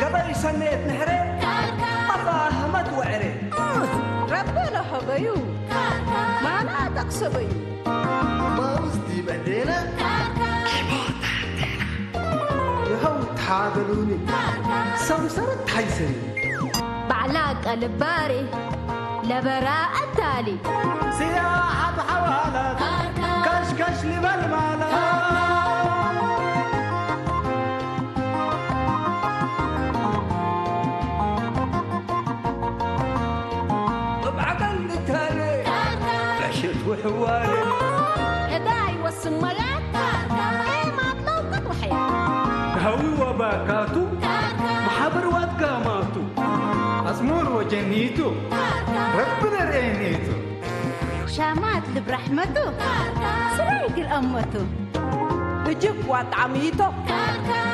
قبل سنة نهري أفاهمت وعري ربنا حبيو ما أنا تقصبي ما وزدي بدينا يهو تحاضلوني سمسرت حيسري بعلاق الباري لبراء التالي سياحة بحوالات كشكش لبالمالات وحوالي هداي والسميات ايه ما تلوقت وحياة هوي وباكاتو محبر واتقاماتو أزمور وجنيتو ربنا رينيتو شامات برحمته سريق الأمته بجيب وطعميته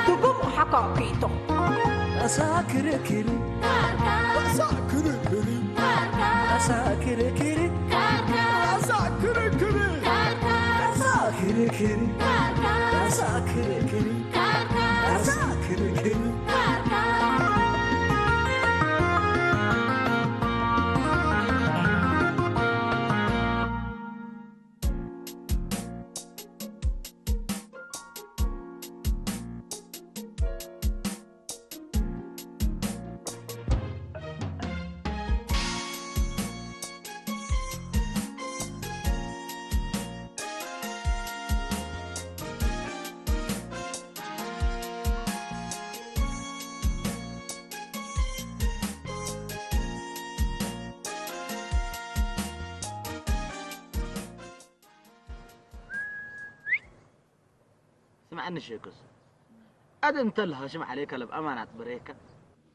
تقوم حقاقيته أساكر كري أساكر كري أساكر كري أساكر كري أساكر كري أساكر كري أساكر كري سمعني شيكوس أدم تلها شم عليك لا بأمانة بريكة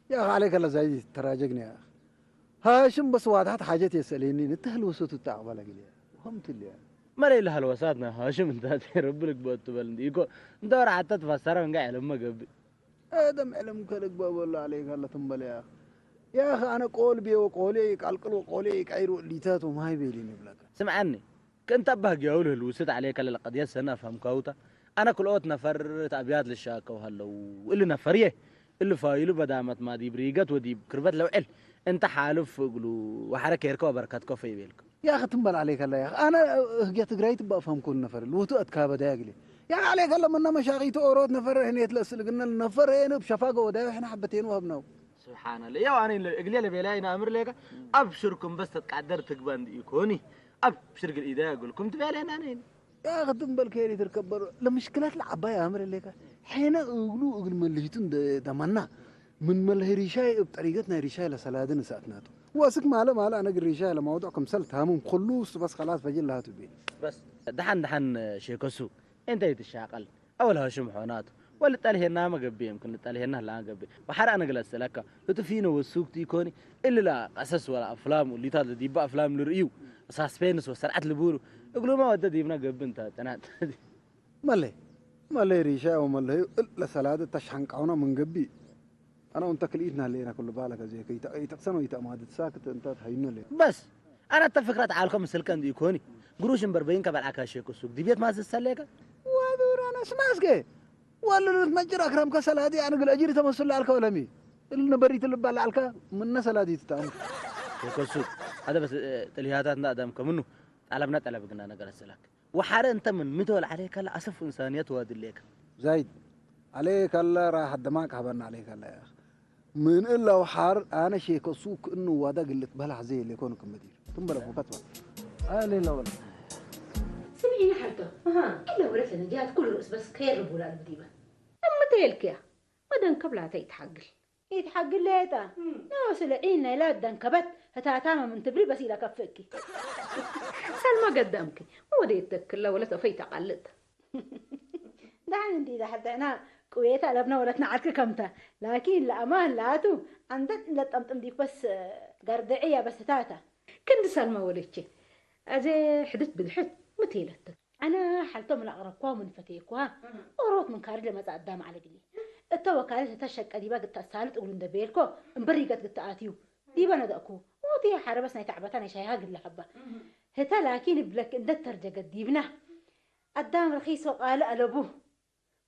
يا أخي عليك الله زي تراجعني يا أخي هاشم بس واضحت حاجات يسأليني انت هالوسط التعبالة قليا فهمت اللي مري لها الوسادنا هاشم انت رب لك بوت بلنديكو دور حتى تفسرها من قاعد لما قبي ادم علم كلك بقول عليك الله تنبل يا أخي يا أخي أنا قول بي وقوليك علقل وقوليك عيرو الليتات وما يبيليني بلاك سمعني كنت أبه جاوله الوسط عليك اللي قد يسنا فهم كوتا أنا كل أوت نفر أبيات للشاكة وهلو اللي نفريه اللي فايلو بدامت ما دي بريقات ودي كربت لو عل أنت حالف قلو وحركة يركوا بركاتكو في بيلك يا أخي تنبل عليك الله يا أخي أنا هجيت قريت بفهم كل نفر الوتو أتكابة داقلي يا أخي عليك الله منا مشاغيتو أورود نفر هنا يتلسل قلنا النفر هنا بشفاقة ودايو إحنا حبتين وهبناو سبحان الله يا واني اقلي لي بلاينا امر ليك ابشركم بس تقدر تقبان يكوني ابشر الإيداء اقول لكم تبالي انا يا أخي تنبل كيري تركبر لمشكلات العباية أمر ليك حين أقولوا أقول من لجتون دمنا من مله ريشاي بطريقتنا ريشاي لسلادنا ساتناتو واسك مالا أنا ريشاي لموضوع كمسلت همهم خلوص بس خلاص فجل لها تبين بس دحن شيكوسو انت يتشاقل اول هاشم حونات ولا تالي هنا ما قبي يمكن تالي هنا لا قبي وحر انا جلست لك لتفينا والسوق تيكوني الا لا قصص ولا افلام واللي تاد دي بقى افلام لريو ساسبينس وسرعه البورو يقولوا ما ودي يبنا قب انت تنات مالي ريشاي ومالي لسلادة تشحنقعونا من قبي أنا وأنت كليتنا لينا كل بالك زي كي تقسموا يتأمادت ساكت أنت تهينوا لي بس أنا اتفكرت عالكم السلكان دي يكوني قروش مبربين كبر عكاشيك السوق دي بيت ما زسليك وادور أنا سماسك ولا نتمجر أكرم كسلادي أنا قل أجري تمسل على الكولمي اللي نبريت اللي بالع على من سلادي تتعامل السوق هذا بس تلهياتات نادم كمنه على بنات على بقنا أنا جلس لك وحار أنت من متول عليك لا أسف إنسانية وادي ليك زايد عليك الله راح الدماغ حبرنا عليك الله يا أخي من إلا وحار أنا شيء كسوق إنه وده قلت بلع زي اللي يكون كمدير تنبلا فوقتها ليه لا ولا سمعيني حرته إلا ورثنا جات كل رؤس بس خير ربولا البديبة أما تيلك يا ودن قبلها يتحقل ليتا ناس لعينا لا دنكبت هتعتامة من تبري بس إلى كفكي سلمى قدامك وديتك لا ولا تفيت قلت ده عندي إذا حتى أنا كويتا لبنا ولا تنعرك كمتا لكن لأمان لاتو عندك لا تمتم ديك بس قردعية بس تاتا كنت سلمى ولدتي أزي حدث بالحد متيلتك أنا حلتو من أقربكوا من فتيكوا وروت من كارج لما تقدام على قلي التوكالة تشك أديبا قد تسالت أقول دبيركو مبري قد تآتيو ديبا ندأكو ودي حارة بس نتعبتها نشايها قد لحبة هتا لكن بلك إن ترجع قديمنا قدام رخيص وقال ألبوه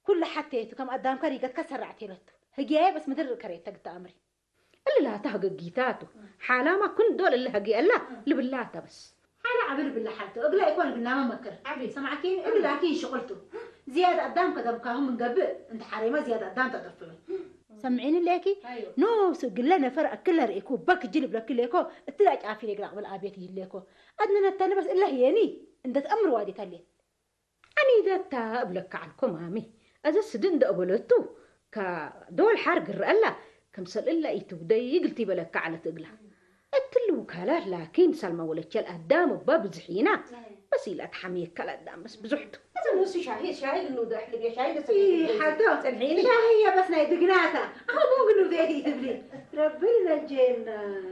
كل حتى كم قدام كريقة كسر عتيرته هجيه بس مدر كريتك تأمري اللي لا تهجق جيتاته حالا ما كن دول اللي هجي الله اللي بالله بس حالا عبر بالله حالته أقول يكون بالنام مكر عبي سمعكين اللي لكن شغلته زيادة قدام كذا بكاهم من قبل أنت حريمة زيادة قدام تطفله سمعين الليكي أيوه. نو سجل لنا فرق كلها ريكو بك جلب لك ليكو التلاج عافية يقرأ بالآبيات يليكو أدنى نتاني بس إلا هيني أنت تأمر وادي تلي أني ذا تابلك عنكم عمي أذا السدن ده أبولتو كدول حرق الرألة كمسل إلا يتبدي قلتي بلك على تقلع التلو كالاه لكن سلمى ولك القدام باب زحينة بس إلا تحميك كالقدام بس بزحته هذا نص شاهد إنه ده حلقة شاهد إيه حتى سمعيني شاهية بس نايدقناتا أهو مو قلو ذي تبلي ربنا الجنة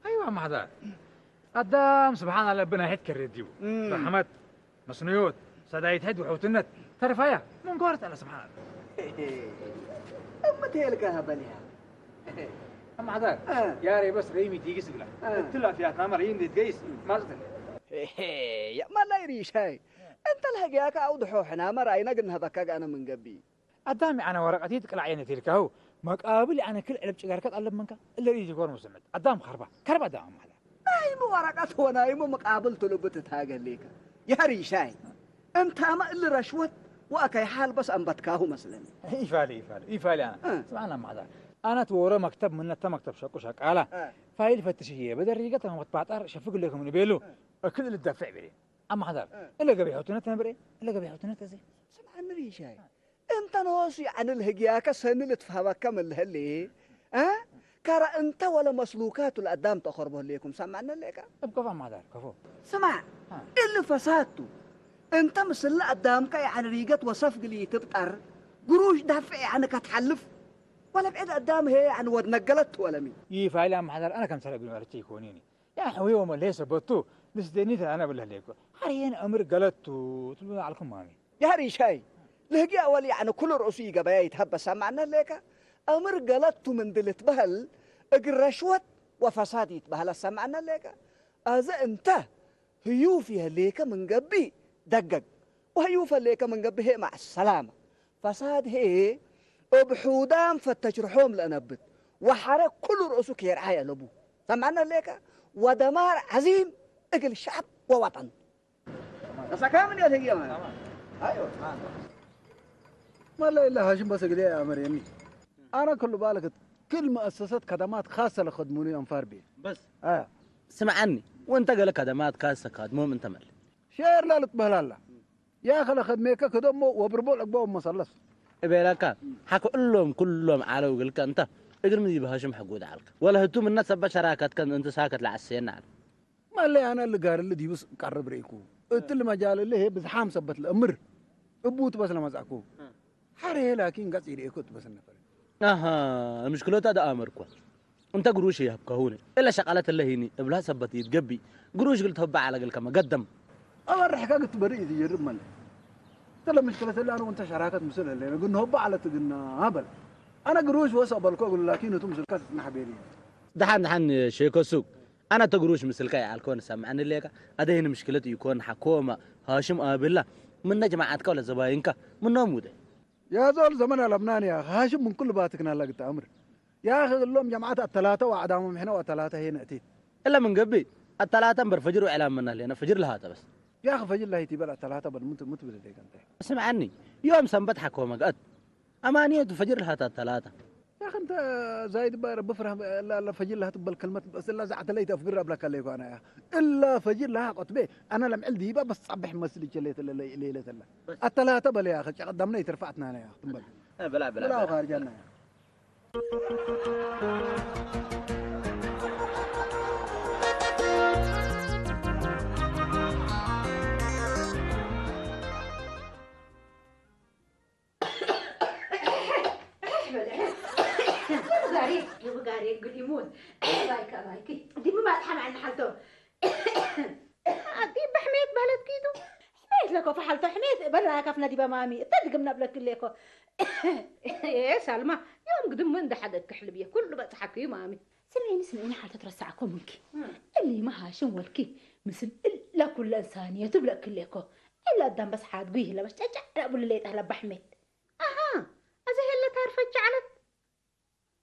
ايوه ما هذا قدام سبحان الله ربنا هيك الراديو رحمت مصنويات سدايت هد وحوتنت ترفايا من قارت على سبحان الله أما تيلك هبلها اما هذا يا ري بس ريمي تيجي سقلا تلا فيها تامر يندي تقيس ما زدن يا ما لا يريش هاي أنت الهجاك أوضحوا حنا ما رأينا قلنا هذاك أنا من قبي قدامي انا ورقتي تقلع عيني تلك هو مقابل انا كل علب شجرك قلب منك الا يجي قور مسمد قدام خربه كربه دام هذا نايم ورقة ونايم مقابل تلبت تاجل ليك يا ريشاي أنت ما إلا رشوت وأكي حال بس أنبتكاه مثلا يفالي انا سبحان الله ما هذا انا تورى مكتب من مكتب شاكو شاكاله فايل فتشيه بدل ريقتها مطبعتر شفق لكم من بيلو كل اللي تدفع بري اما هذا الا قبي حوتنا بري الا قبي حوتنا زي سمع ريشاي أنت نوصي عن الهجياك سن اللي تفهمك كم اللي كرا أنت ولا مسلوكات القدام تخربه ليكم سمعنا ليك ابقى فاهم هذا كفو سمع اللي فسادته أنت مثل قدامك يعني ريقت وصفق لي تبتر قروش دافع يعني كتحلف ولا بعد قدام هي يعني ودنقلت ولا مين يفعل أم حذر أنا كم سنة بنورتي يكونيني يا حوي وما ليس بطو لسدني أنا بالله ليكو حريين أمر قلتو تقولون عليكم مامي يا ريشاي لهجي أول يعني كل رؤسي قبايا يتهبى سمعنا ليك أمر قلتو من دلت بهل أجر رشوت وفساد يتبهل سمعنا ليك أذا أنت هيوفيها ليك من قبي دقق وهيوفا ليك من قبي هي مع السلامة فساد هي بحودان فتجرحهم لأنبت وحرك كل رؤسك يرعايا لبو سمعنا ليك ودمار عظيم اجل شعب ووطن بس كامل يا هي ايوه ما لا اله هاشم بس قليل يا مريمي انا كل بالك كل مؤسسات خدمات خاصه لخدموني انفار بي بس سمعني وانت قالك خدمات خاصه خدمهم انت مال شير لا تبهلالا يا اخي خدميك كدمو وبربو لك بو مصلص إبيلاك حكوا كلهم على وقلك أنت إقدر من يبهاشم حقود عليك ولا هتوم الناس بشراكات كان أنت ساكت لعسين على ما اللي أنا اللي قال اللي دي بس قرب ريكو قلت له مجال اللي هي بزحام سبت الأمر أبوت بس لما زعكو حريه لكن قصير يكوت بس النفر المشكلة هذا أمركوا أنت قروش يهبك هوني إلا شغلات اللي هني قبلها سبت يتقبي قروش قلت هبع على قلك ما قدم أول حكاية بريء يجرب مال تلا مشكلة اللي أنا وأنت شراكة مسؤولة اللي قلنا هبع على تقلنا هبل أنا قروش وصل بالكو لكن أنتم مسلكات نحبيني دحن شيكو سوق أنا تقروش مسلكاي على الكون سامعني ليك هذا هنا مشكلتي يكون حكومة هاشم بالله من جماعتك ولا زباينك من نموذج يا زول زمان لبنان يا هاشم من كل باتكنا لقيت أمر يا أخي قل لهم جماعات الثلاثة وعدامهم هنا وثلاثة هنا أتيت إلا من قبل الثلاثة برفجر وإعلام منا لنا فجر لها بس يا أخي فجر الله تبلا الثلاثة بل مت بديك أنت اسمع عني يوم سنبت حكومة قد أمانية فجر لها الثلاثة يا أخي أنت زايد بفرح لا فجر لها تبل كلمة بس إلا زعت لي تفكر قبل كليك أنا يا إلا فجر لها قطبي أنا لم عل ديبا بس صبح مسلي جليت ليلة الله الثلاثة بل يا أخي قدمنا يترفعتنا أنا يا أخي بلا خارجنا بقاري قل يموت بايكي دي ما تحم عن حالته دي بحميت بهلت كيدو حميت لكو فحالته حميت برا كفنا دي بمامي تدق من قبلك ليكو يا سلمى يوم قدم من ده حدك كحلبيه كله بقى تحكي مامي. سمعيني حالة ترسعكم منك اللي ما هاشم والكي مثل إلا كل إنسانية تبلأ كلكو إلا قدام بس حاد قويه لا بس ترجع أبو اللي أهلا بحمد. أها أزي هلا تعرف جعلت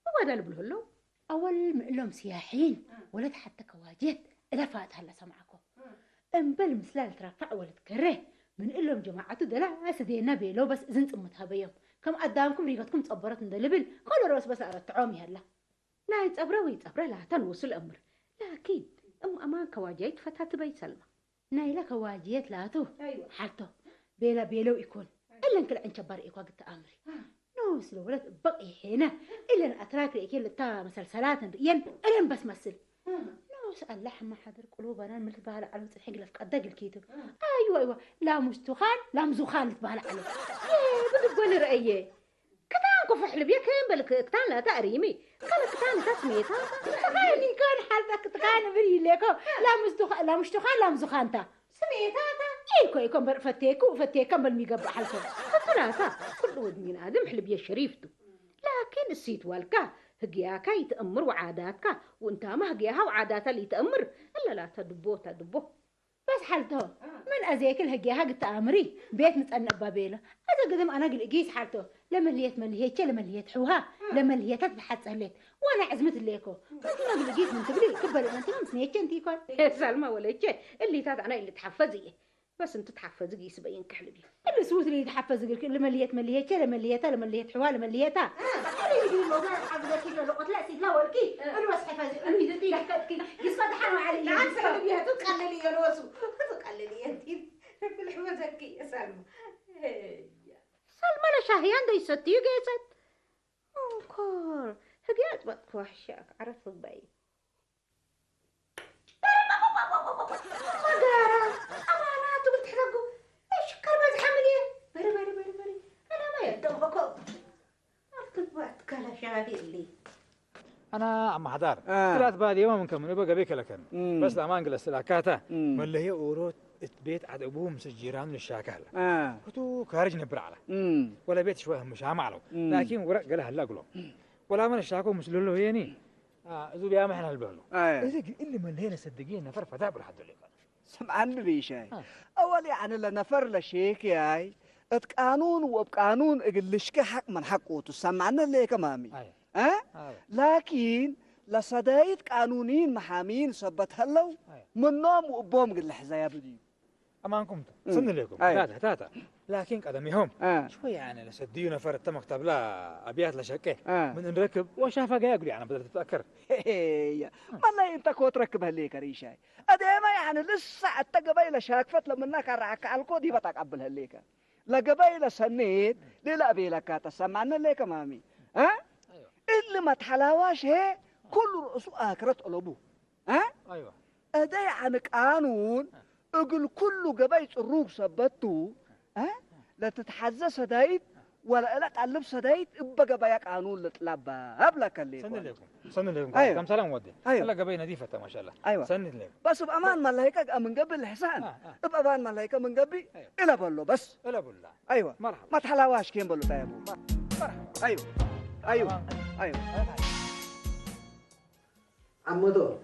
هو ده اللي بقوله أول ما لهم سياحين ولد حتى كواجد إذا فات هلا سمعكم أنبل مثلال ترفع ولد كره من إلهم جماعته دلا أسدينا بيلو بس زنت أمتها بيوم كم قدامكم ريقتكم تصبرت من دلبل كل الرأس بس أردت عومي هلا لا يتصبروا لا تنوص الأمر لكن أمان كواجيت فتاة بيت سلمى نايلة كواجيت لاتو أيوة حالته بيلو يكون إلا نكل عن شبار إيقوا قلت أمري نوصل الولد بقي هنا إلا أن أتراك لإكي لتا مسلسلات ين إلا بس مثل نوصل اللحم ما حضر قلوبنا مثل بهلا على الحق لفك أدق الكيتو أيوة لا مستخان لا مزوخان لتبهلا عليه بدك تقول رأيي كتان كفح لبيا كان بالك كتان لا تأريمي كان كتان تسميتها تخيل إن كان حالتك تكان بري ليكو لا مستخان لا مزوخانتا سميتها إيكو فتيكو بالميقبع حالكم ثلاثة كل ود من آدم حلبيا شريفته لكن السيت والكا هقياكا يتأمر وعاداتك وانت ما هقياها وعاداتها اللي يتأمر إلا لا تدبوه بس حالته من أزيك الهقياها قلت أمري بيت متأنب بابيله هذا قدم أنا قيس حالته لما اللي يتحوها لما اللي تتبحث سهلت وانا عزمت ليكو ما لقيت من تقولي كبر انت ما سنيت انت يكون يا سلمى ولا شيء اللي تات انا اللي تحفزي بس انت تحفزي يسبين كحلبي اللي سوت اللي تحفزي لما اللي حوها لما اللي تا اللي يجي الموضوع حفزك كده لقط لا سيد لا ولكي انا بس حفزي انا يدي لك جسمه حلو علي لا سلمي تقللي يا روسو تقللي انت في الحفزك يا سلمى سلمى شاهيان دي ستي قيست انكار هقيت بطك وحشاك عرفت باي مقارا امانات قلت حرقو ايش كربز حمليه بري انا ما يدم بكو عرفت بطك على شاهي اللي انا عم حدار ثلاث بادي يوم كم نبقى بيك لكن بس لا ما انقل سلاكاته ما اللي هي اوروت بيت عاد ابوهم مسجيران للشاكاله كنتو خارج نبرعله ولا بيت شويه مش عملوا لكن ورق قالها لا قلو ولا من الشاكو مسلولو هيني ذو بيام احنا البهلو اللي من هنا صدقين نفر فتاب لحد اللي كان سمعن ريشاي اول يعني لنفر لشيك ياي قانون وبقانون اقلشك حق من حقه تسمعنا اللي كمامي لكن لصدايد قانونين محامين سبت هلو منهم وابوهم قل حزايا بدي امانكم صن لكم تاتا لكن قدميهم شوي يعني لسديو نفر التمكتب لا ابيات لشكه من نركب وشافها جاي يقول يعني بدل تتذكر والله انت كو تركب هليك ريشاي اديما يعني لسه التقبيله شاكفت لما انك راك على الكودي بتقبل هليك لا قبيله سنيت لا بيلك تسمعنا ليك مامي اللي ما تحلاواش هي كل رؤوس اخرت قلبو ايوه ادي عن قانون اقول كل قبيل الروق سبتو لا تتحزز هدايد ولا لا تعلم سدايد ابقى بيا قانون لطلب هبلك اللي سن لكم كم سلام ودي هلا قبيل نظيفه ما شاء الله سن لكم بس بامان ملايكه من قبل الحسان ابقى بان ملايكه من قبل الى بلو بس الى بالله ايوه مرحبا ما تحلاواش كيم بلو تايبو مرحبا ايوه عمدو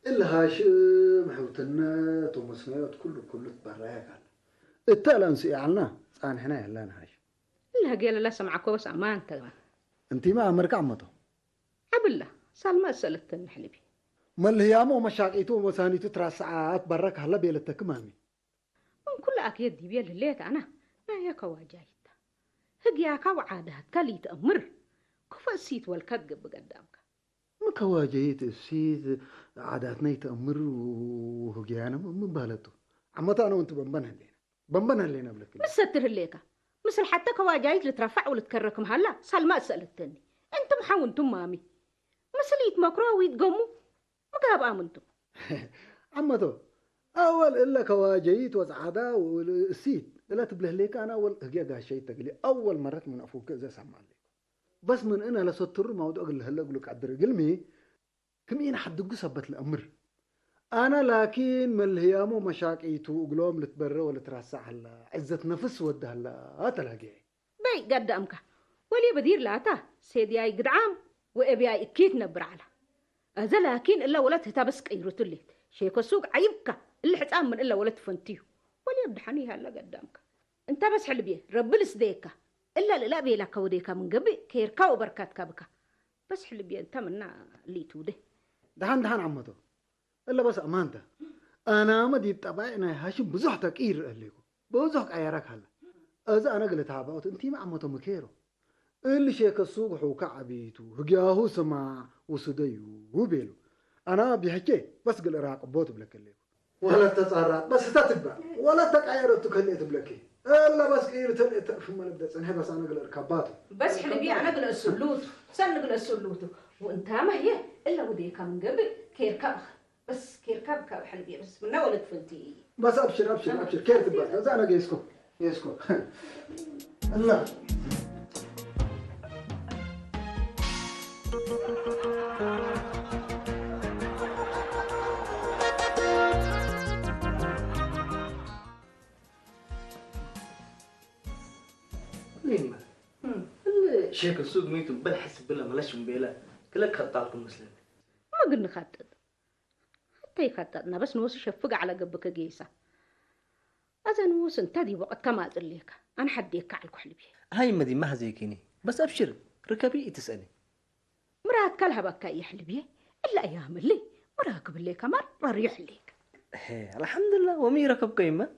إلا هاش محوتنا تومسنايات كله تبرايا قال التالان سيعلنا صان هنا لا هاش لا قال لا سمعكوا بس امان تمام انت ما امرك عمدو عبله سلمى سالت الحلبي مال هي مو مشاقيتو وسانيتو ترى ساعات برك هلا بيلتك مامي من كل اكيد دي بيل ليت انا ما هي كواجايت هقياك وعادات كلي تأمر كفا السيت والكذب قدامك ما كواجيت السيت عاداتنا يتأمر وهقيانا من بالته عمتا انا وانت بنبنها لينا بلك مش ستر ليك مثل حتى كواجايت لترفع ولتكركم هلا سلمى سألتني انتم حاونتم مامي مثل يتمكروا ويتقوموا مقاب امنتم عمتو اول الا كواجيت وزعادا والسيت لا تبله ليك انا اول هقيا شيء تقلي اول مرات من افوك زي سمع لك بس من انا لستر موضوع اقول هلا اقول لك عدر قلمي كمين حد سبت الامر انا لكن من الهيامو مشاكيتو قلوم لتبرى ولا تراسع هلا عزه نفس ود هلا تلاقي هاي قدامك ولي بدير لاتا سيدي اي قدعام وابي اكيد نبر على هذا لكن الا ولد تبسك يرتلي شيكو سوق عيبك اللي حتام من الا ولد فنتيو ولي بدحني هلا قدامك انت بس حلبيه رب لسديك الا لا بي لك وديك من قبل كيركا وبركات كبك بس حلبيه انت منا اللي توده دهان عمته إلا بس أمانته أنا ما دي تبعي أنا هاشم بزح تكير أهليكو بزح عيارك هلا إذا أنا قلت هابا أنتي ما عمته مكيرو اللي شيك السوق حوك عبيتو هجاهو سمع وسديو وبيلو أنا بيحكي بس قل راق بوت بلك الليكو ولا تتصرف بس تتبع ولا تقعير تكليت بلكي إلا بس كير تلقيت في ما نبدأ أنا بس أنا قل ركباته بس حلبيه انا قل السلوت سنقل السلوت وانت ما هي الا وديك من قبل كيركب بس كيركب حلبيه بس من اول فنتي بس أبشر كير تبع إذا أنا يسكو الله لين شيك السوق ميتو بالحسب بلا ملاش مبيلا كلك خطالكم مسلم ما قلنا خطط حتى يخططنا بس نوس شفق على قبك قيسة أذا نوس انتدي وقت كما أدليك أنا حديك على الكحلبية هاي مدي ما زيكيني بس ابشر ركبي تسالي مرات كلها بكا يحلبيه إلا أيام اللي مراكب اللي كمان ريح ليك هي الحمد لله ومي ركب قيمه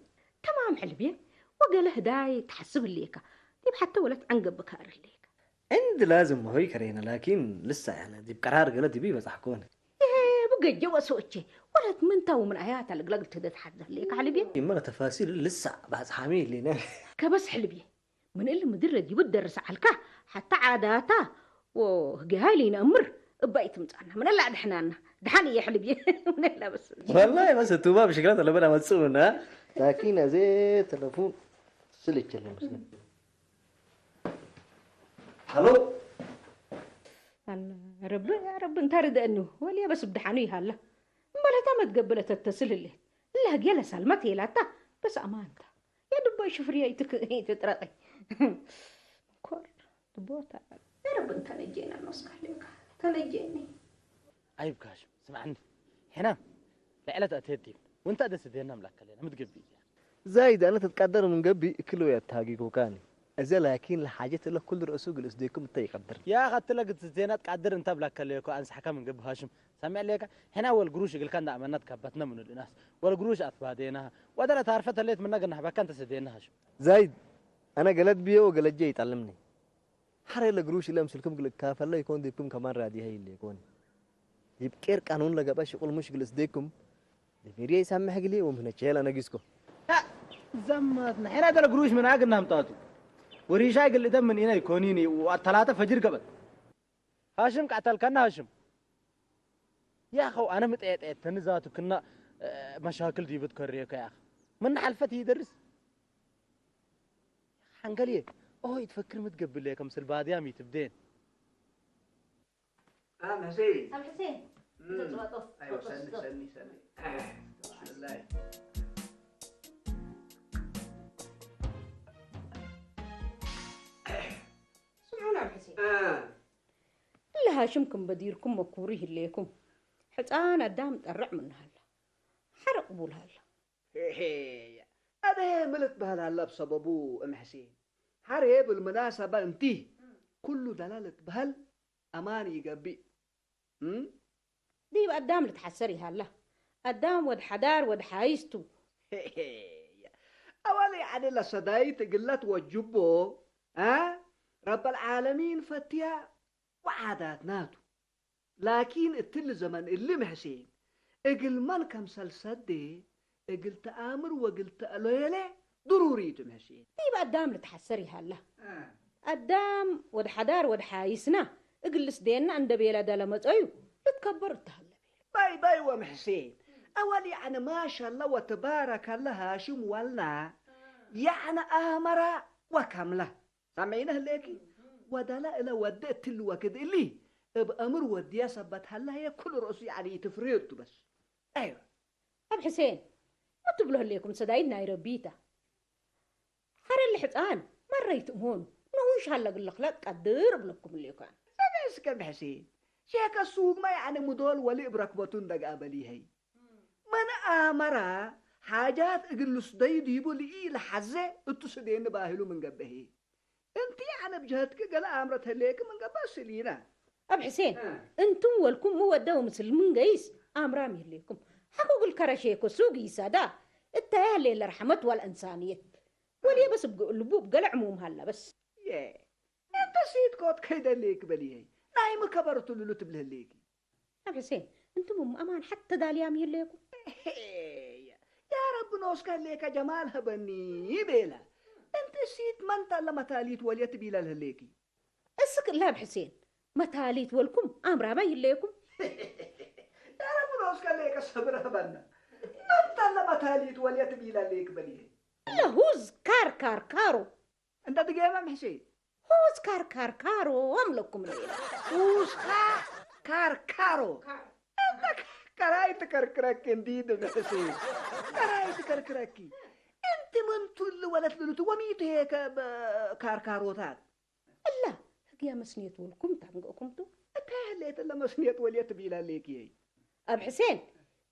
تمام حلبيه وقال هداي تحسب الليك ديب حتى ولت عن قبك الليك عند لازم هوي كرينا لكن لسه يعني دي بقرار قلت بي بس احكوني بقى جوا سوتشي ولت من تو من آيات اللي قلت تتحدث ليك حلبيه ما تفاصيل لسه بعد حامل لنا كبس حلبيه من اللي مدرد يودرس على حتى عاداته وقهالي نأمر بقيت متعنى من اللي دحنانا دحاني يا حلبيه من اللي بس والله بس توبا بشكلات اللي بنا مسؤول ها لكن زي تلفون سلك اللي مسلم هلو يا رب انت رد انه ولي بس بدحاني هلا مبلا تم تقبلت تتصل لي لا جل سلمتي لا بس امانته يا دب شفريتك تترقي كور دبوتا يا رب انت نجينا النص عليك تنجيني عيب كاشم سمعني هنا لعلت اتيتي وانت ادس دينا ملكلنا متقبي زايد انا تتقدر من قبي كله يتحققوا كاني إذا لكن الحاجات اللي كل رؤسوق الأسديكم تيقدر يا أخذت لك زينات قدر أنت بلا كليكو أنس حكم من قبل هاشم سمع ليك هنا والقروش اللي كان عملنات كبتنا من الناس والقروش أثبادينها وده لا تعرفت اللي من نجنا حبا كانت سدينا هاشم زايد أنا قلت بيه وقلت جاي تعلمني حري القروش اللي أمسلكم قلت كافر لا يكون ديكم كمان رادي هاي اللي يكون يبكر قانون لقى باش يقول مشكلة أسديكم دفيري يسمح لي ومن الشيل أنا جيسكو زمتنا هنا ده القروش من عقلنا مطاطو وريشاي قال لي دم من هنا يكونيني والثلاثة فجر قبل هاشم قتل كنا هاشم يا أخو أنا متأت تنزات وكنا مشاكل دي بتكررك يا أخي من حلفتي يدرس حنقليه يتفكر متقبل ليه كم سلباد يامي تبدين حسين حسين ايوه سني بسم الله سمعونا حسين إلا هاشمكم بديركم وكوريه الليكم حتى أنا دام تقرع من هلا حرق بول هلا هذا ملت بهلا بسببه ام حسين حرب بالمناسبة انتي كله دلالة بهل أماني قبي دي قدام لتحسري هلا قدام ود حدار ود حايستو أولي يعني لصدايت قلت وجبه رب العالمين فتيا وعادات ناتو لكن التل زمن اللي محسين اقل من كم سلسدي اقل تآمر وقل تأليلي ضروري تمحسين دي قدام لتحسري هلا قدام ود حدار ود حايسنا اقل سدينا عند بيلا دلمت ايو لتكبرت هلا باي ومحسين أول يعني ما شاء الله وتبارك الله هاشم ولا يعني آمر وكمله سامعينه ليكي ودلا إلى ودت الوقت اللي بأمر وديا سبت هلا هي كل رأسي يعني تفريط بس أيوة أب حسين ما تبلوه ليكم سدايدنا يربيته حر اللي حتان مريت هون وش هلا قل لك لا تقدر بلكم اللي كان بس كم حسين شيك السوق ما يعني مدول ولي بركبتون دق أبلي هي من آمرا حاجات اقلس ديبو لي لحزة التسدين باهلو من قبه انت يعني بجهتك قال امرت هليك من قبل سلينا اب حسين انتم ولكم مودة ومسلمين قيس امرامي ليكم حقوق الكرشيك وسوقي سادا التاهل اللي رحمت والانسانيه ولي بس اللبوب قال عموم هلا بس يا انت سيد كوت كيدا ليك بلي نايم كبرت له تبله ليك اب حسين انتم ام امان حتى داليامي ليكم يا رب نوسك ليك جمالها بني بيلا انت سيد من لما تاليت وليت بيلا لهليكي اسك لا بحسين متاليت ولكم امرا ما يليكم يا رب نوسك ليك صبرها بنا انت لما تاليت وليت بيلا ليك بني لا هوز كار كارو انت تقيم حسين هوز كار كارو املكم الليله هوز كار كارو انت كرايت كركرك انديد حسين كرايت كركركي انت من تل ولد لولت وميت هيك كاركاروتات لا يا مسنيت ولكم تنقكم تو تهليت الا مسنيت وليت بيلا ليكي اب حسين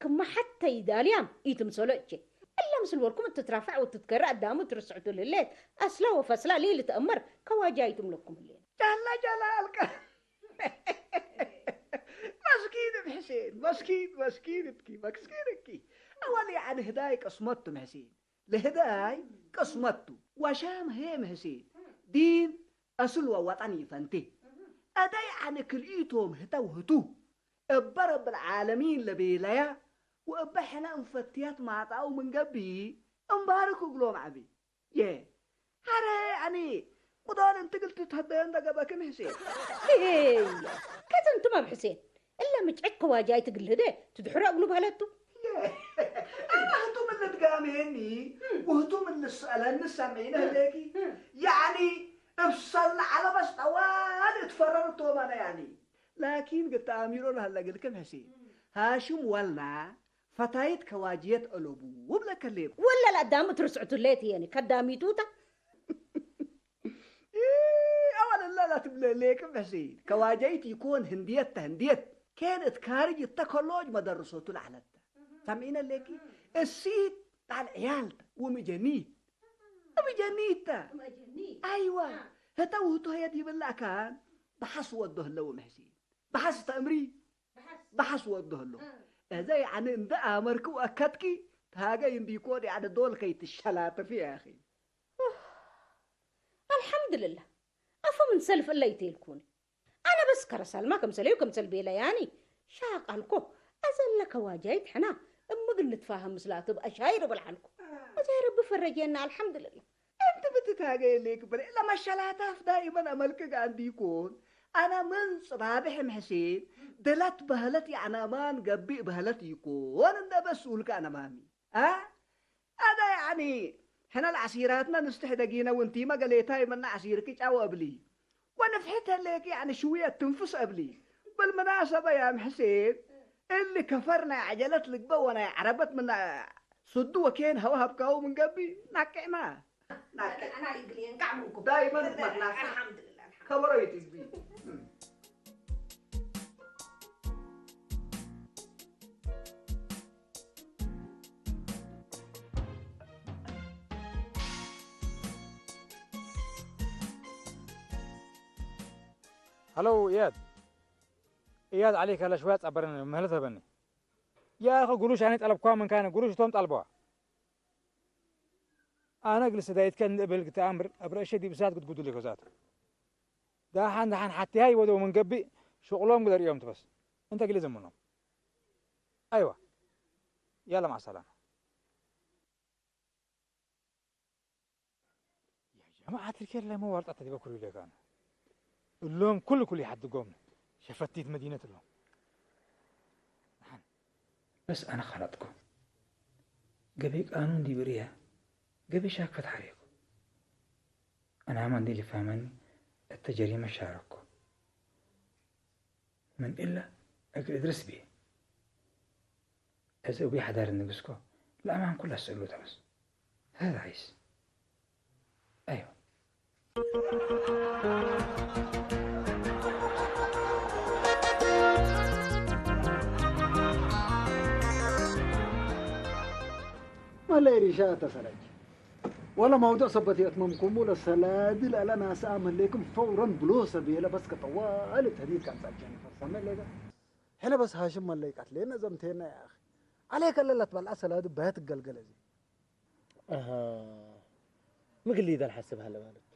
كما حتى يداليام يتمسلوتش الا مسل ولكم تترافع وتتكرر قدام وترسعوا الليل اسلا وفسلا ليله تامر كواجايتم لكم الليل جل جلالك مسكين بحسين مسكينتكي اول يعني هداي قسمتم حسين لهداي قسمتو وشام هيم حسين دين اصل وطني فانتي ادا يعني كليتهم هتو ابرب العالمين لبيليا وابحنا انفتيات مع طاو من قبي امباركو قلوم عبي هذا يعني مدار انت قلت تهدين دقبك حسين كذا انتم بحسين الا متعك واجاي تقول هدي تدحروا قلوب هلتو انا هتم اللي تقاميني وهتم اللي سألني سامعين هليكي يعني افصل على بس طوال اتفررتهم انا يعني لكن قلت اميرون هلا قلت كم حسين هاشم ولنا فتايت كواجيت قلوبو وبلا كليب ولا لا دام ترسعتوا الليت يعني كدامي توتا اولا لا تبلا ليك حسين كواجيت يكون هنديت كانت خارج التكولوج مدرسوتو العلت سامعين ليكي السيد تاع العيال ومجنيت ايوه هتوهتو هي دي بالله كان بحس وده له محسين بحس تأمري بحس وده له هذا يعني ان ده امرك واكدكي هاجا يندي كود يعني دول كي تشلات في يا اخي الحمد لله افهم من سلف الله يتيلكوني انا بس كرسال ما كمسلي وكمسل بيلا يعني شاق الكو ازل لك واجيت حنا اما قل نتفاهم مسلات باشاير بالحلكو وزي رب فرجينا الحمد لله انت بتتاجي ليك بل لما الشلاتف دائما املك عندي يكون انا من صباح محسين دلت بهلت يعني امان قبي بهلت يكون انا بس اقولك انا مامي هذا يعني حنا العسيراتنا نستحدقينا وانتي ما قليتاي من عسيرك او قبلي ونفحتها لك يعني شويه تنفس قبلي بالمناسبه يا محسين اللي كفرنا عجلت لك وانا عربت من صدوا كين هوها بكاو من قبي نكع ما انا يقلي نكعمكم دائما الحمد لله خبريتي بي هلو اياد عليك هلا شويه تعبرني مهلتها بني يا اخي قروش يعني طلب كام من كان قروش توم طلبوها انا اجلس دايت كان قبل تامر ابرا شدي بسات قد لك وزات دحين حتى هاي ودو من قبي شغلهم قدر يوم بس انت قلي زمنهم ايوه يلا مع السلامه يا جماعه الخير لا مو ورطه تبقى كل اللي كان اللوم كل حد قومنا شفتيت مدينة اللوم بس أنا خلطكم قبل قانون دي بريها قبل شاك فتح عليكم أنا هم عندي اللي فهمني التجريمة شارككم من إلا أقل أدرس بيه إذا أبي حدار النقصكم لا ما هم كلها السؤلوة بس هذا عيس أيوه ملا ريشة تسرج ولا موضوع صبتي أتممكم ولا سلاد لا لا ناس أعمل لكم فورا بلوسة بيلا بس كطوال التهديد كان سأجاني فرصة لك هنا بس هاشم مليك أتلينا زمتينا يا أخي عليك اللي لا تبلع سلاد بهات القلقلة دي مقلي ذا الحسب هلا مالك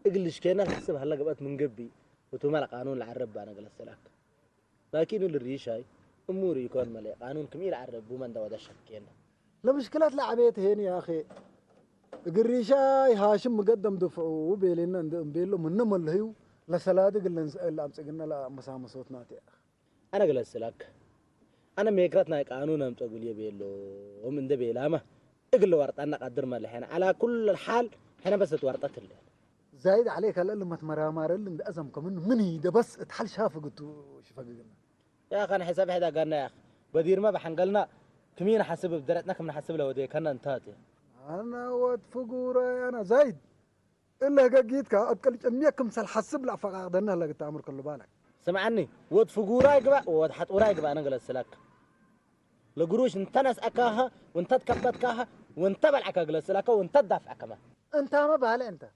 اقلش كينا الحسب هلا قبت من قبي وتمال قانون العرب أنا قلت لك لكن الريشاي أموري يكون ملي قانون كميل عرب ومن دوا دشك كينا لا مشكلة لعبيت هنا يا أخي قريشاي هاشم مقدم دفعه وبيلنا بيلو من نمل هيو لسلاد اللي أمسكنا لا مسام صوتنا يا أخي أنا قلت لك أنا ميكرتنا قانون أم تقول يبيلو ومن ده بيلامه اقل ورط أنا قدر ما لحنا على كل الحال حنا بس تورطت اللي زايد عليك هلا لما تمرامر اللي أزم كمان مني ده بس اتحل شافه قلت شوفك يا أخي أنا حساب حدا قالنا يا أخي بدير ما بحنقلنا كمين حسب بدرتنا كم نحسب له ودي كنا انتهت أنا واتفقورة أنا زايد إلا جيتك أتكلم أمي كم سال حسب لا فقعدنا لا تأمر كل بالك سمعني واتفقورة يقبع وحط وراي يقبع أنا قلت لك لقروش انت ناس أكاها وانت تكبت كاها وانت بلعك قلت لك وانت تدافع كمان أنت ما بالي أنت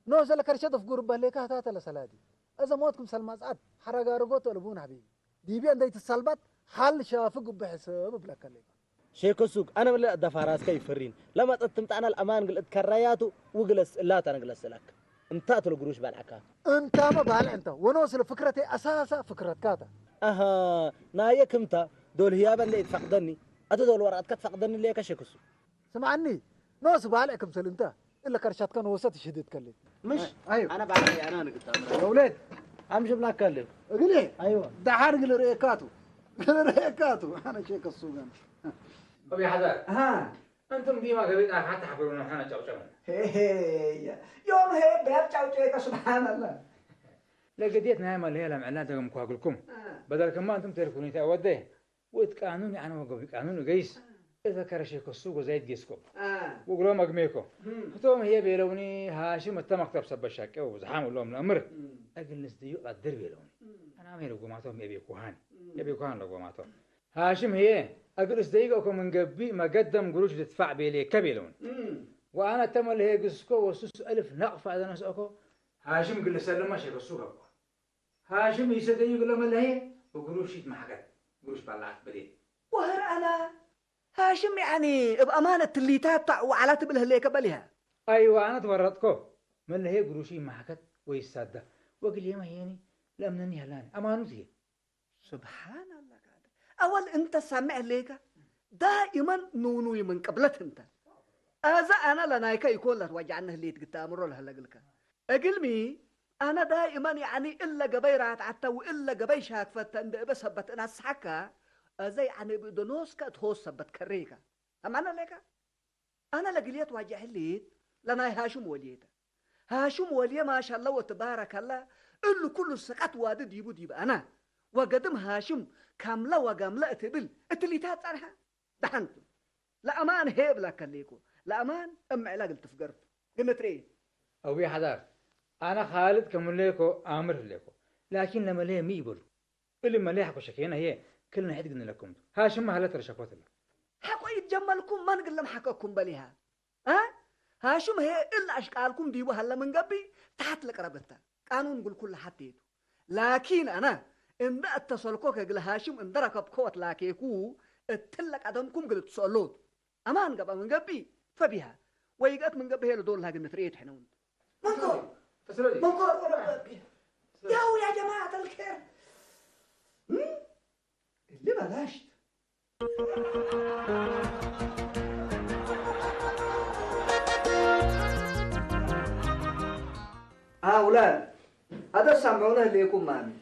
نوزل كرشة في قرب بالك هات لا سلادي إذا موتكم سلمى سعد حرقة رقوت ولا بون حبيبي دي بي عندي تسلبت حل شافق بحساب بلاك عليك شيكو سوق أنا ولا دفاراس كيف فرين لما تتمت أنا الأمان قلت كرياته وجلس لا أنا قلت لك انت تلو قروش بالعكا أنت ما بالي أنت ونوصل فكرتي أساسا فكرة كاتا نايك امتى دول هيابا اللي يتفقدني أتو دول ورقات كتفقدني اللي كشيكو سوق سمعني نوصل بالك كم سل أنت إلا كرشات كان وسط شديد كلي مش أيوه أنا بعدي أنا قلت يا ولاد أمشي بلا أكلم قولي أيوه ده حارق الريكاتو الريكاتو أنا شيك السوق أنا أبي حذر ها أنتم ديما قبيل حتى حفلونا حنا جو جو هي يوم هي بيت جاوتيك سبحان الله لقيت نايمة اللي هي لمعناتكم كواقلكم بدل كما أنتم تلكوني تأوديه وتقانوني أنا وقبل قانون قيس إذا كرشيك السوق وزايد جيسكم وقولوا مقميكم فتوم هي بيلوني هاشم التمكتب سب الشاكة وزحام اللهم الأمر أقل نسديو قدر بيلوني أنا ما يلقوا معتهم يبي كوهان لقوا معتهم هاشم هي أقل نسديقكم من قبي ما قدم قروش تدفع بيلي كبيلون وأنا تم اللي هي قسكو وسوس ألف نقف هذا نسأكو هاشم قل سلم ما شيء السوق أبوه هاشم يسديو قل ما اللي هي وقروش يتم حقت قروش بلعت بدين وهر أنا هاشم يعني بأمانة الليتات وعلى تبله اللي قبلها أيوة أنا تورطكو من اللي هي قروشي ما حقت ويسادة وقل يما هيني لأمنني هلاني أمانتي سبحان الله أول أنت سامع ليك دائما نونوي من قبلت أنت أذا أنا لنايك يكون له وجعنا اللي تقتامر له هلا قلك أقلمي أنا دائما يعني إلا قبي رات عتا وإلا قبي شاك فتن بس هبت أنا سحكا أذا يعني بدنوس كتهوس هبت كريكا أم أنا ليك أنا لقليت وجه اللي لناي هاشم وليته هاشم وليه ما شاء الله وتبارك الله إلا كل سقط وادد يبود أنا وقدم هاشم كاملة وقاملة تبل التليتات عنها دحنتم لا أمان هيب لك الليكو لا أمان أم علاق تفقرت قلت ريه أو حدار أنا خالد كمليكو آمر ليكو لكن لما ليه ميبل اللي ما ليه حكو شكينا هي كلنا حد قلنا لكم هاشم ما هلا ترى شكوت الله حكو يتجملكم ما نقول لهم حكوكم بليها ها هاشم هي إلا أشكالكم ديبو هلا من قبي تحت لك ربطة قانون نقول كل حتيتو لكن أنا إن ده اتصلكوك قل هاشم إن دركب كوت لاكيكو اتلك عدمكم قل تسألون أمان قبا من قبي فبيها ويقات من قبي هي لدول لها قلنا فريد حنون منكر يا جماعة الخير اللي بلاشت أولاد هذا سامعونه ليكم مامي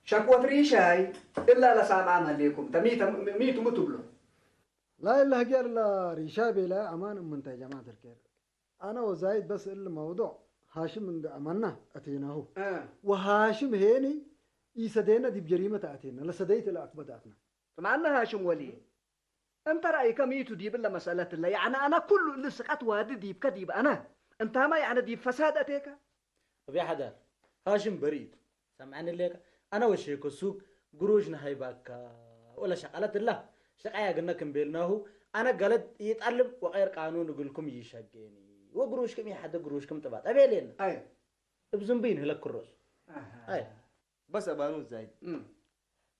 شكوى ريشاي إلا لسامعنا ليكم ميتوا متبلو لا إلا هجر لا ريشابي لا أمان من جماعة الخير أنا وزايد بس إلا موضوع هاشم من أمانة أتيناه وهاشم هيني يسدينا دي بجريمة أتينا لسديت الأكبداتنا معنا هاشم ولي أنت رأيك ميتوا ديب إلا مسألة الله يعني أنا كل اللي سقط وادي ديب كديب أنا أنت ما يعني ديب فساد أتيك طب حدا هاشم بريد سمعني ليك أنا وشيكو سوق قروشنا هاي باك ولا شغلت الله شقايا قلنا كم بيلناه أنا قلت يتعلم وغير قانون يقولكم يشجعني وقروشكم يحد قروشكم تبعت أبي لين أي بزنبين هلك الرز أي بس أبانو زايد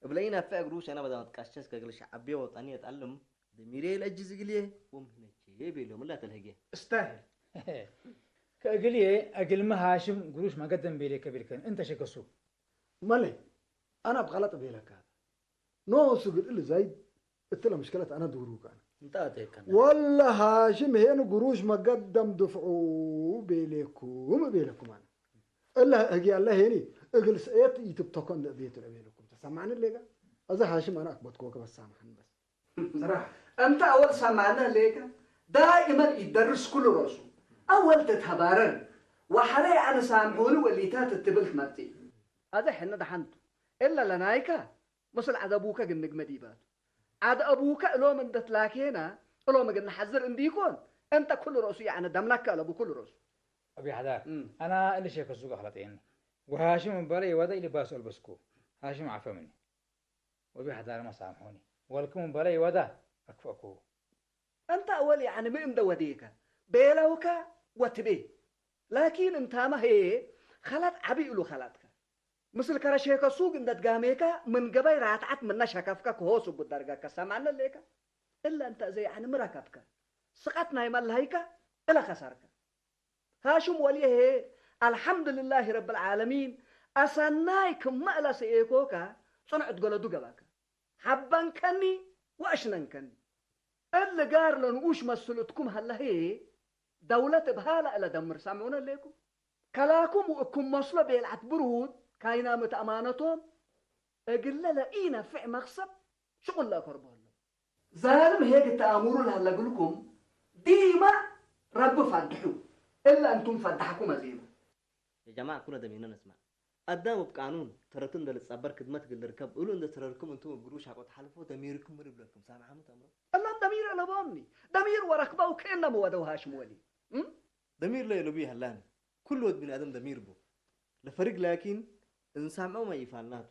بلاقينا في قروش أنا بدأ أتكشف كقول شعبي وطني أتعلم دميري الأجهزة قليه ومهنا شيء بيلهم لا تلهجيه استاهل كأقلي أقل ما هاشم قروش ما قدم بيلي كبير كان أنت شكسو مالي انا بغلط بيلك هذا نو سوق اللي زايد قلت له مشكله انا دوروك انا أنت أتيك والله هاشم هنا قروش ما قدم دفعوا بيلكم بيلكم انا الا اجي الله هني اجلس ايت يتبتكون بيت بيلكم تسمعني اللي اذا هاشم انا اكبتكوك بس سامحني بس صراحة أنت أول سمعنا ليك دائما يدرس كل راسه أول تتهبارن وحري أنا سامحوني واللي تتبلت مرتي هذا حنا دحنتو إلا لنايكا مثل عاد أبوك جنك مديبات عاد أبوك لو من دتلاكينا لو ما قلنا حذر إنديكون أنت كل راسه يعني دملك على أبو كل راسه أبي حداك أنا اللي شكسو خلطين وهاشم من بري ودا اللي باسو البسكو هاشم عفا مني وأبي حدا ما سامحوني ولكم من بري ودا أكفأكو أنت أول يعني من دوديك بيلوك وتبي لكن أنت ما هي خلط عبي له خلطك مثل كرشيك سوق إن تجاميك من قبل راتعت من نشكفك كهوس بالدرجة كسمعنا ليك إلا أنت زي يعني مركبك سقطنا يمل هيك إلى خسرك هاشم وليه هي الحمد لله رب العالمين أسنايك ما إلى سيكوكا صنعت قلدو قباك حبا كني وأشنا كني اللي قار لنقوش مسلتكم هلا هي دولة بهالة إلى دمر سامعونا ليكم كلاكم وإكم مصلة بيلعت برود كاينا متأمانتهم اقل لقينا في مغصب شغل لا كربان ظالم هيك تأمروا لهلا لكم ديما رب فدحوا إلا أنتم فدحكم زيما يا جماعة كنا دمينا نسمع قدامه بقانون تركن ده لتصبر خدمتك اللي ركب قولوا إن تركم أنتم بقروش حقوا تحلفوا دميركم مرب لكم سامع عم تمر الله الضمير أنا بامني ضمير وركبه وكأنه مودوهاش مولي ضمير لا يلوبيه هلان كل وقت بني آدم ضمير بو لفرق لكن إذا سامعوا ما يفعلناته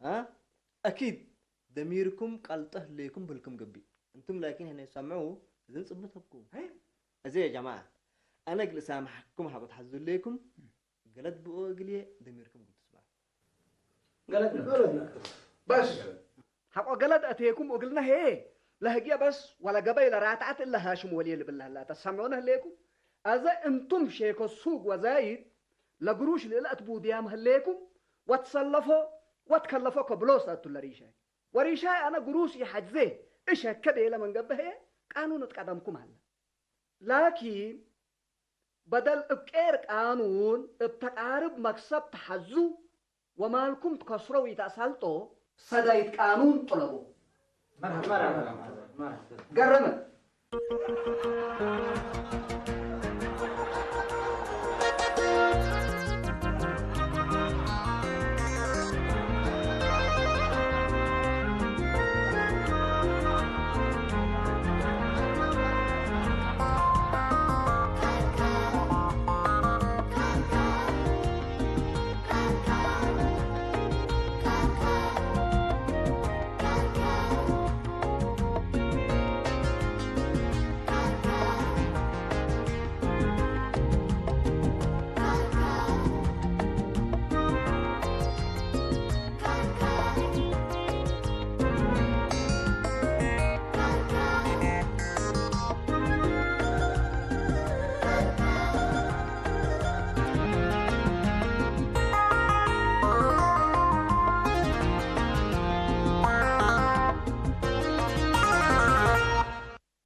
ها أكيد ضميركم قلته ليكم بالكم قبي أنتم لكن هنا يسمعوا إذا صبتكم زي يا جماعة أنا أقل سامحكم حقوا تحزوا ليكم قلت بقوا قليه ضميركم قلت تسمع قلدنا بس حقوا قلد أتيكم وقلنا هي لهجيا بس ولا قبيل راتعت إلا هاشم ولي اللي بالله لا تسمعونه ليكم إذا أنتم شيكوا السوق وزايد لقروش اللي لا تبو ديام هليكم وتصلفوا وتكلفوا كبلوسة الريشة وريشة أنا قروش يحجزه إيش هكذا لما نقبه قانون تقدمكم هلا لكن بدل بكير قانون بتقارب مكسب تحزو وما لكم تكسروا يتأسلتوا صدايت قانون طلبوا مرحبا قرمت